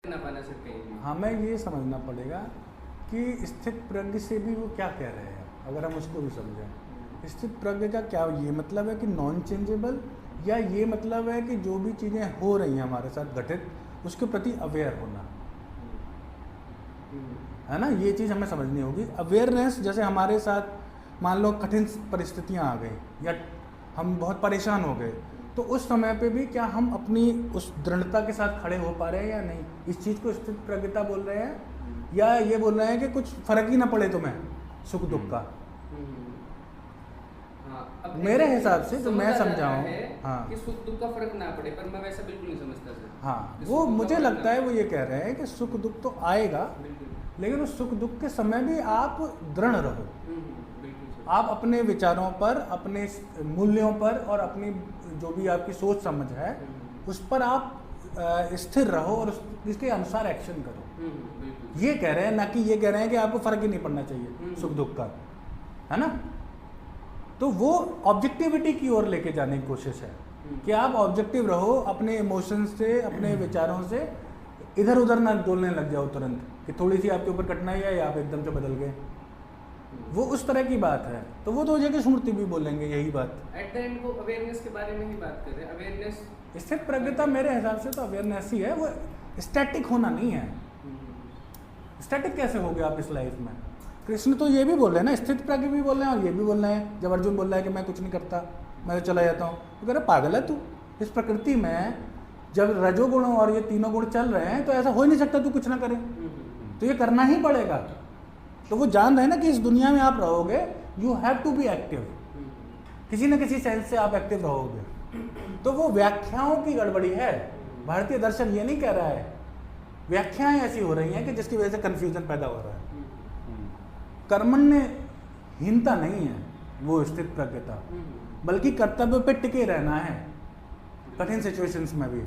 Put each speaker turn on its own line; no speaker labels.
ना पाना सर कहीं भी।
हमें ये समझना पड़ेगा कि स्थित प्रज्ञ से भी वो क्या कह रहे हैं, अगर हम उसको भी समझें। स्थित प्रज्ञ का क्या ये मतलब है कि नॉन चेंजेबल, या ये मतलब है कि जो भी चीज़ें हो रही हैं हमारे साथ घटित, उसके प्रति अवेयर होना, है ना। ये चीज़ हमें समझनी होगी। अवेयरनेस, जैसे हमारे साथ मान लो कठिन परिस्थितियाँ आ गई या हम बहुत परेशान हो गए, तो उस समय पे भी क्या हम अपनी उस दृढ़ता के साथ खड़े हो पा रहे हैं या नहीं, इस चीज़ को स्थित प्रज्ञता बोल रहे हैं। या ये बोल रहे हैं कि कुछ फर्क ही ना पड़े तुम्हें सुख दुख का।
हाँ,
मेरे हिसाब से जो मैं समझा हूँ,
हाँ, कि सुख दुख का फर्क ना पड़े, पर मैं वैसा बिल्कुल नहीं समझता सर।
हाँ, वो मुझे लगता है वो ये कह रहे हैं कि सुख दुख तो आएगा, लेकिन उस सुख दुख के समय भी आप दृढ़ रहो। आप अपने विचारों पर, अपने मूल्यों पर और अपनी जो भी आपकी सोच समझ है उस पर आप स्थिर रहो और इसके अनुसार एक्शन करो। ये कह रहे हैं, ना कि ये कह रहे हैं कि आपको फर्क ही नहीं पड़ना चाहिए सुख दुख का, है ना। तो वो ऑब्जेक्टिविटी की ओर लेके जाने की कोशिश है कि आप ऑब्जेक्टिव रहो, अपने इमोशंस से, अपने विचारों से इधर उधर ना डोलने लग जाओ तुरंत कि थोड़ी सी आपके ऊपर कठिनाई है या आप एकदम से बदल गए। वो उस तरह की बात है। तो वो तो जगह स्मृति भी बोलेंगे यही बात।
एट द एंड वो अवेयरनेस के बारे में ही बात कर रहे हैं। अवेयरनेस,
स्थित प्रज्ञता मेरे हिसाब से तो अवेयरनेस ही है, वो स्टैटिक होना नहीं है। स्टैटिक कैसे हो गया आप इस लाइफ में? कृष्ण तो ये भी बोल रहे हैं ना, स्थित प्रज्ञ भी बोल रहे हैं और ये भी बोल रहे हैं। जब अर्जुन बोल रहा है कि मैं कुछ नहीं करता, मैं तो चला जाता हूँ, तो कह रहे पागल है तू, इस प्रकृति में जब रजोगुण और ये तीनों गुण चल रहे हैं तो ऐसा हो ही नहीं सकता तू कुछ ना करे, तो ये करना ही पड़ेगा। तो वो जान रहे हैं ना कि इस दुनिया में आप रहोगे, you have to be active, किसी न किसी सेंस से आप एक्टिव रहोगे। तो वो व्याख्याओं की गड़बड़ी है। भारतीय दर्शन ये नहीं कह रहा है, व्याख्याएं ऐसी हो रही हैं कि जिसकी वजह से कंफ्यूजन पैदा हो रहा है। कर्मण्यहीनता नहीं है वो स्थित प्रज्ञता, बल्कि कर्तव्य पे टिके रहना है कठिन सिचुएशंस में भी।